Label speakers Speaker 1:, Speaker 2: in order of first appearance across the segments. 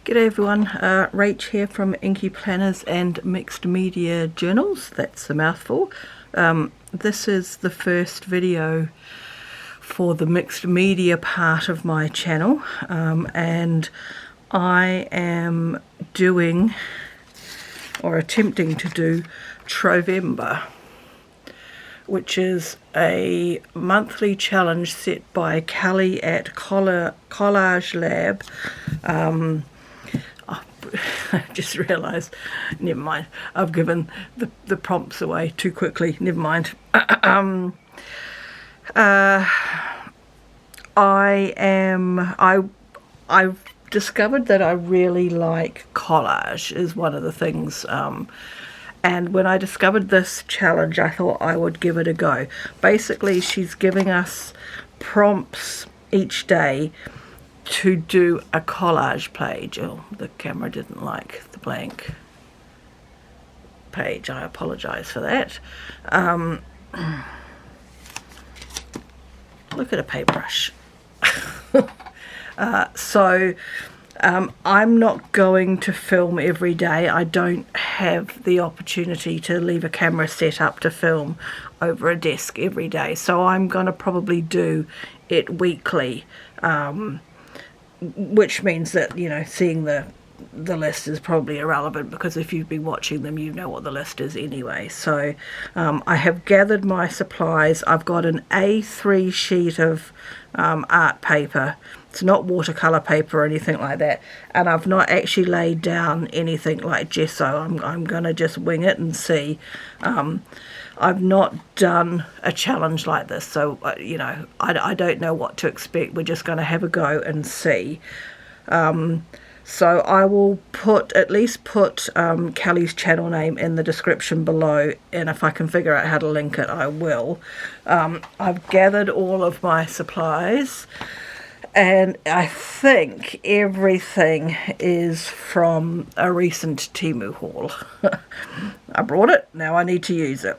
Speaker 1: G'day everyone, Rach here from Inky Planners and Mixed Media Journals. That's a mouthful. This is the first video for the mixed media part of my channel, and I am doing or attempting to do Trovember, which is a monthly challenge set by Kelly at Collage Lab. I just realised, never mind, I've given the prompts away too quickly, never mind. I've discovered that I really like collage, is one of the things, and when I discovered this challenge I thought I would give it a go. Basically she's giving us prompts each day to do a collage page. Oh, the camera didn't like the blank page, I apologise for that. Look at a paintbrush. I'm not going to film every day. I don't have the opportunity to leave a camera set up to film over a desk every day, so I'm going to probably do it weekly, which means that, you know, seeing the list is probably irrelevant, because if you've been watching them you know what the list is anyway. So I have gathered my supplies. I've got an A3 sheet of art paper. It's not watercolor paper or anything like that, and I've not actually laid down anything like gesso. I'm gonna just wing it and see. I've not done a challenge like this, so you know, I don't know what to expect. We're just going to have a go and see. So I will at least put Kelly's channel name in the description below, and if I can figure out how to link it I will. I've gathered all of my supplies, and I think everything is from a recent Temu haul. I brought it, now I need to use it.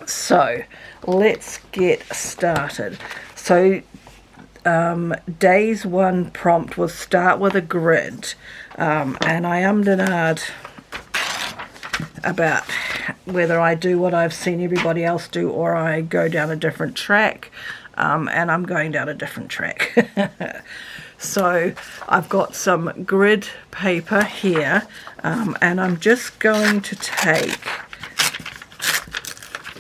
Speaker 1: So let's get started. So day's one prompt was start with a grid, and I ummed and ahed about whether I do what I've seen everybody else do or I go down a different track, and I'm going down a different track. So I've got some grid paper here, and I'm just going to take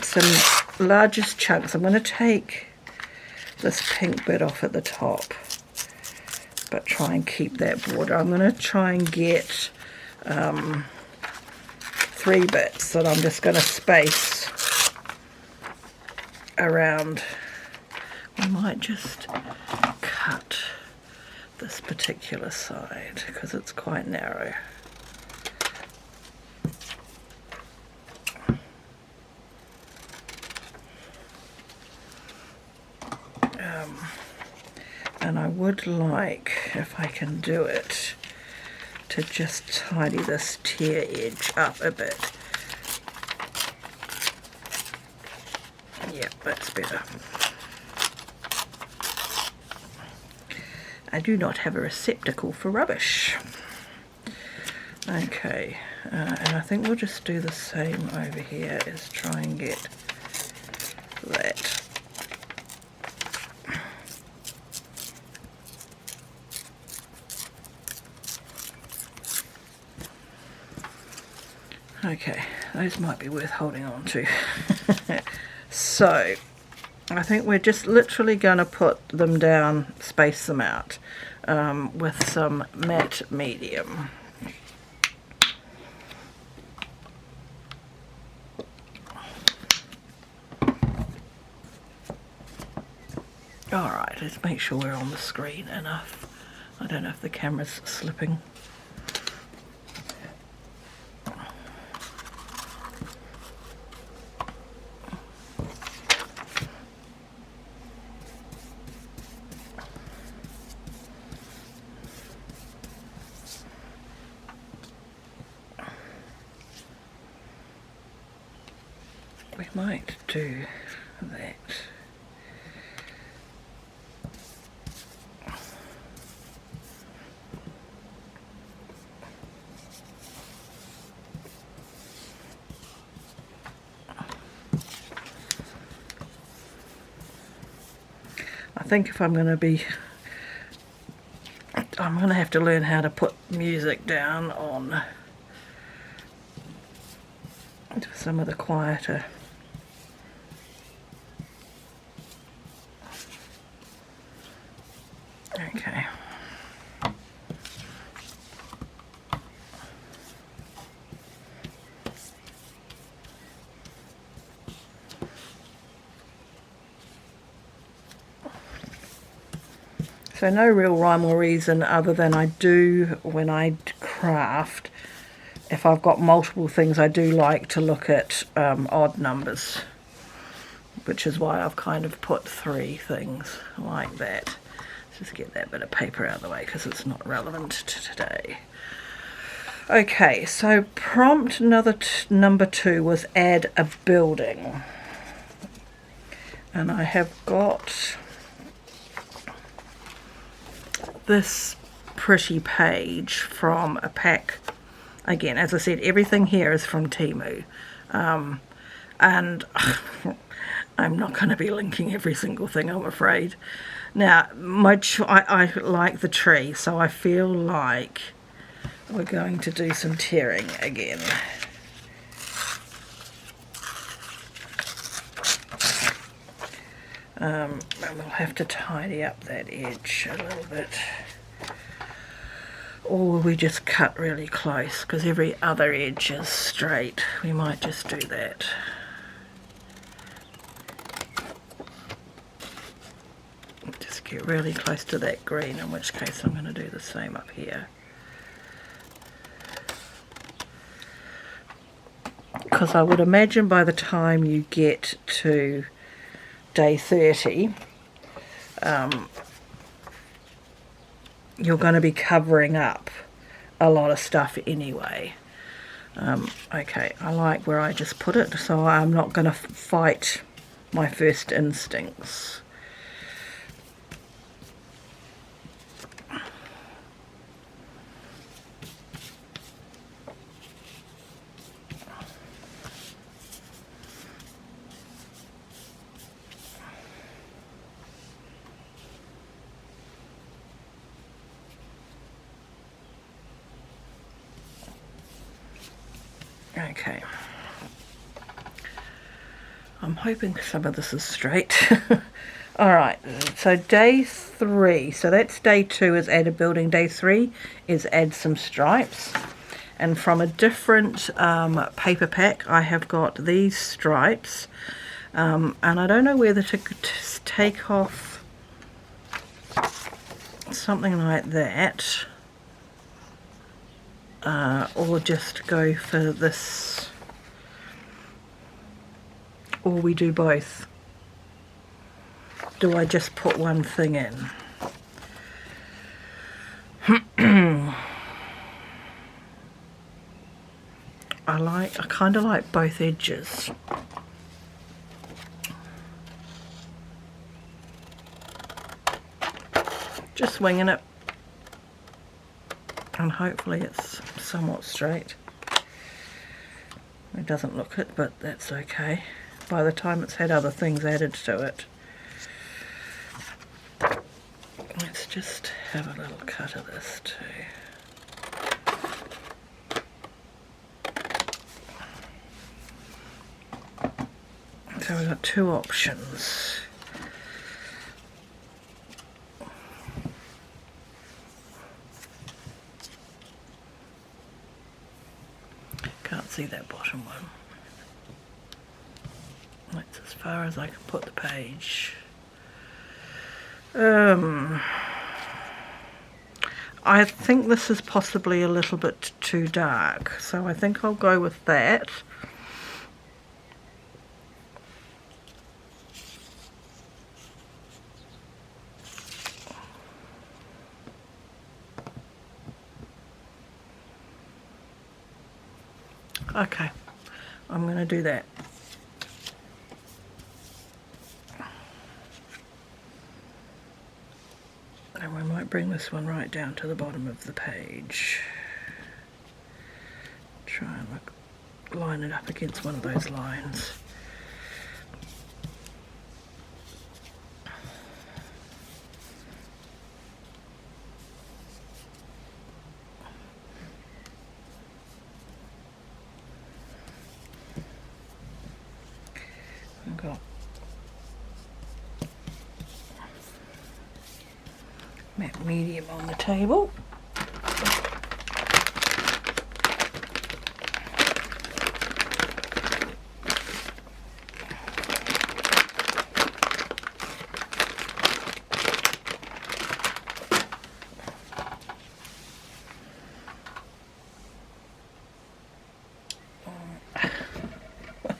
Speaker 1: some largest chunks. I'm going to take this pink bit off at the top, but try and keep that border. I'm going to try and get 3 bits that I'm just going to space around. We might just cut this particular side because it's quite narrow. And I would like, if I can do it, to just tidy this tear edge up a bit. Yep, that's better. I do not have a receptacle for rubbish. Okay, and I think we'll just do the same over here, is try and get that. Okay, those might be worth holding on to. So I think we're just literally going to put them down, space them out with some matte medium. Alright, let's make sure we're on the screen enough. I don't know if the camera's slipping. We might do that. think if I'm going to have to learn how to put music down on some of the quieter. Okay. So no real rhyme or reason other than I do, when I craft, if I've got multiple things, I do like to look at odd numbers, which is why I've kind of put 3 things like that. Let's just get that bit of paper out of the way because it's not relevant to today. Okay, so prompt number 2 was add a building. And I have got this pretty page from a pack. Again, as I said, everything here is from Temu, and I'm not going to be linking every single thing, I'm afraid. Now, I like the tree, so I feel like we're going to do some tearing again. And we'll have to tidy up that edge a little bit. Or will we just cut really close? Because every other edge is straight. We might just do that. Just get really close to that green, in which case I'm going to do the same up here. Because I would imagine by the time you get to day 30, you're going to be covering up a lot of stuff anyway. Okay, I like where I just put it, so I'm not going to fight my first instincts. Okay, I'm hoping some of this is straight. Alright, so day 3, so that's day 2 is add a building, day 3 is add some stripes. And from a different paper pack I have got these stripes, and I don't know whether to take off something like that, or just go for this, or we do both. Do I just put one thing in? I kind of like both edges. Just winging it, and hopefully it's somewhat straight. It doesn't look it, but that's okay. By the time it's had other things added to it. Let's just have a little cut of this too. So we've got 2 options. Can't see that bottom one. That's as far as I can put the page. I think this is possibly a little bit too dark, so I think I'll go with that. Okay, I'm going to do that. And we might bring this one right down to the bottom of the page. Try and line it up against one of those lines. medium on the table.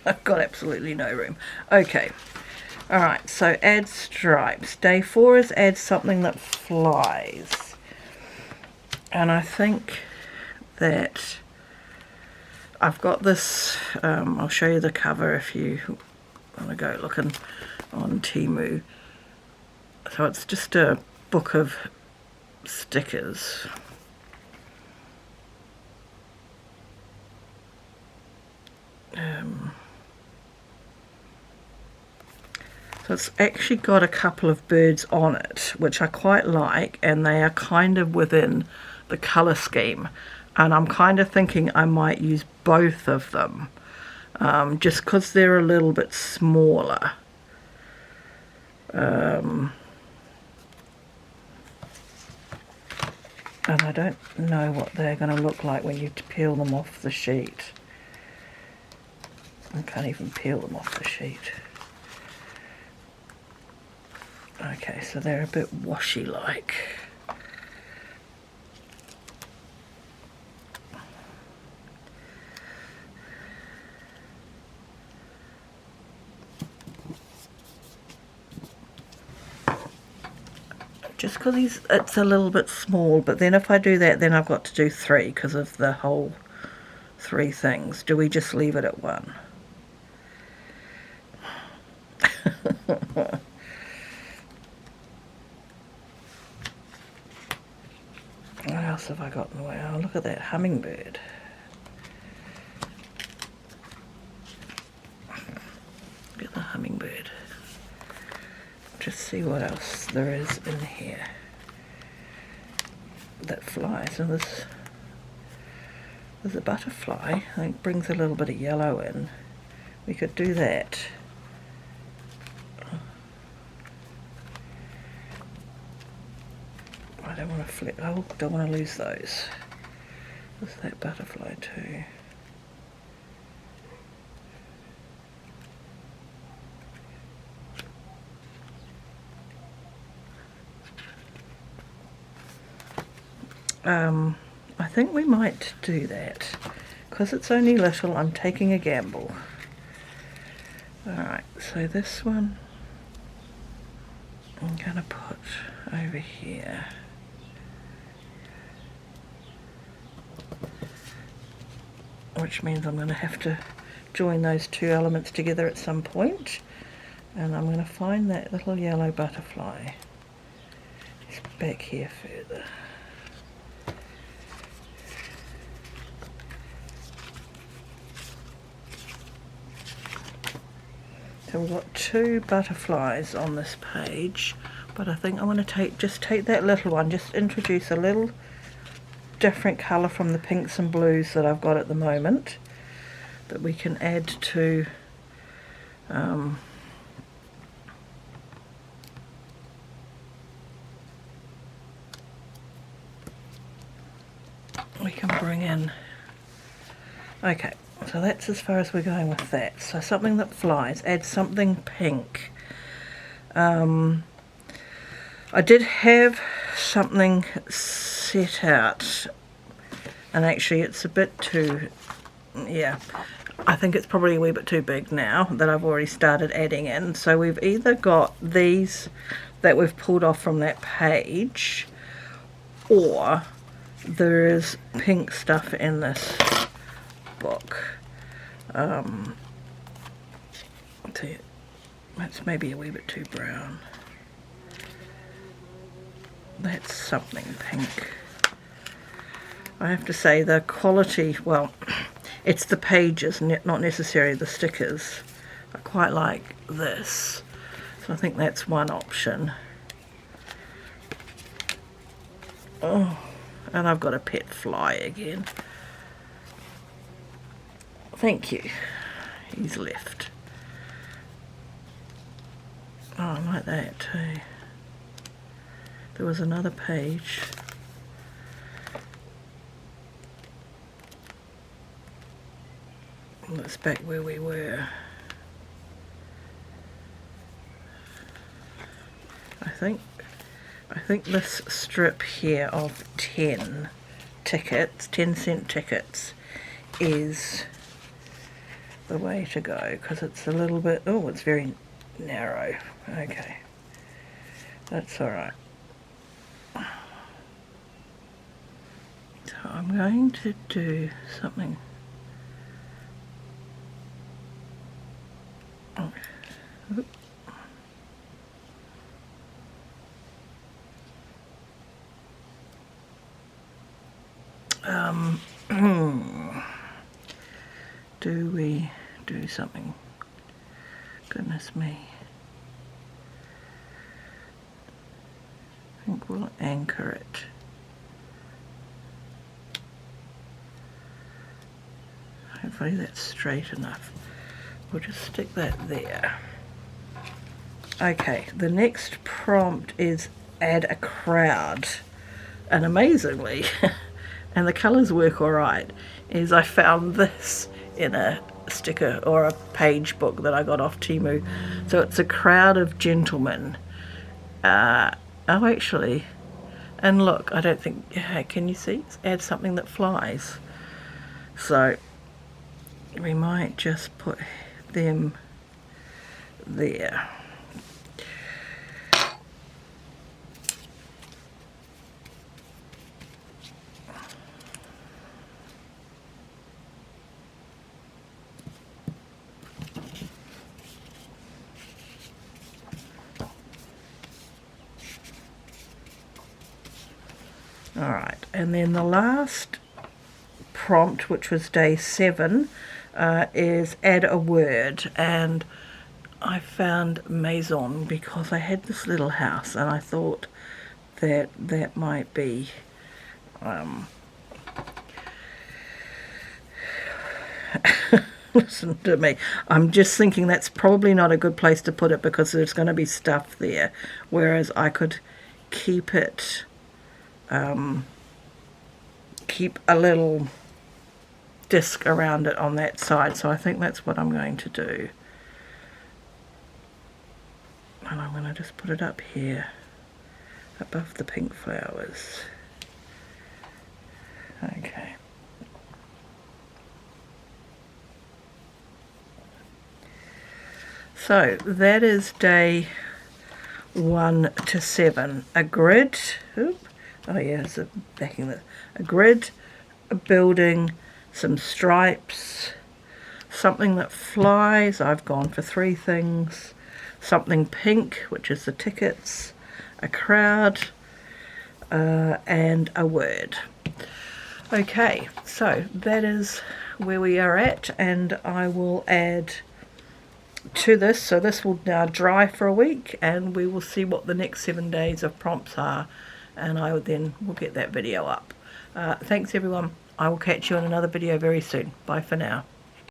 Speaker 1: I've got absolutely no room. Okay. Alright, so add stripes. Day 4 is add something that flies. And I think that I've got this, I'll show you the cover if you want to go looking on Temu. So it's just a book of stickers. So it's actually got a couple of birds on it, which I quite like, and they are kind of within the colour scheme. And I'm kind of thinking I might use both of them, just because they're a little bit smaller. And I don't know what they're going to look like when you peel them off the sheet. I can't even peel them off the sheet. Okay, so they're a bit washy-like. Just because it's a little bit small, but then if I do that, then I've got to do 3 because of the whole 3 things. Do we just leave it at 1? What else have I got in the way? Oh, look at that hummingbird. Look at the hummingbird. Just see what else there is in here that flies. And there's a butterfly. I think brings a little bit of yellow in. We could do that. I don't want to flip. Oh, don't want to lose those. There's that butterfly too. I think we might do that. Because it's only little, I'm taking a gamble. Alright, so this one I'm going to put over here. Which means I'm going to have to join those 2 elements together at some point. And I'm going to find that little yellow butterfly. It's back here further. So we've got 2 butterflies on this page, but I think I'm going to just take that little one, just introduce a little different colour from the pinks and blues that I've got at the moment that we can add to we can bring in. Okay, so that's as far as we're going with that. So something that flies, add something pink. I did have something set out, and actually it's a bit too, yeah, I think it's probably a wee bit too big now that I've already started adding in. So we've either got these that we've pulled off from that page, or there is pink stuff in this book. That's maybe a wee bit too brown. That's something pink. I have to say the quality, well, it's the pages, not necessarily the stickers. I quite like this, so I think that's one option. Oh, and I've got a pet fly again. Thank you. He's left. Oh, I like that too. there was another page. That's back where we were. I think this strip here of 10 tickets, 10-cent tickets, is the way to go, because it's a little bit, oh, it's very narrow. Okay, that's all right. So I'm going to do something. Oh. Oop. Do we do something? Goodness me. I think we'll anchor it. Hopefully that's straight enough. We'll just stick that there. Okay, the next prompt is add a crowd. And amazingly, and the colours work alright, is I found this in a sticker or a page book that I got off Temu. So it's a crowd of gentlemen. Oh, actually, and look, I don't think, can you see? Add something that flies. So we might just put them there. Alright, and then the last prompt, which was day 7, is add a word, and I found maison because I had this little house and I thought that that might be listen to me, I'm just thinking that's probably not a good place to put it because there's going to be stuff there, whereas I could keep it keep a little disc around it on that side. So I think that's what I'm going to do, and I'm going to just put it up here above the pink flowers. Okay, so that is day 1 to 7. A grid. Oop. Oh yeah, it's a backing that. A grid, a building, some stripes, something that flies. I've gone for 3 things. Something pink, which is the tickets, a crowd, and a word. Okay, so that is where we are at, and I will add to this. So this will now dry for a week, and we will see what the next 7 days of prompts are, and I will get that video up. Thanks everyone. I will catch you in another video very soon. Bye for now.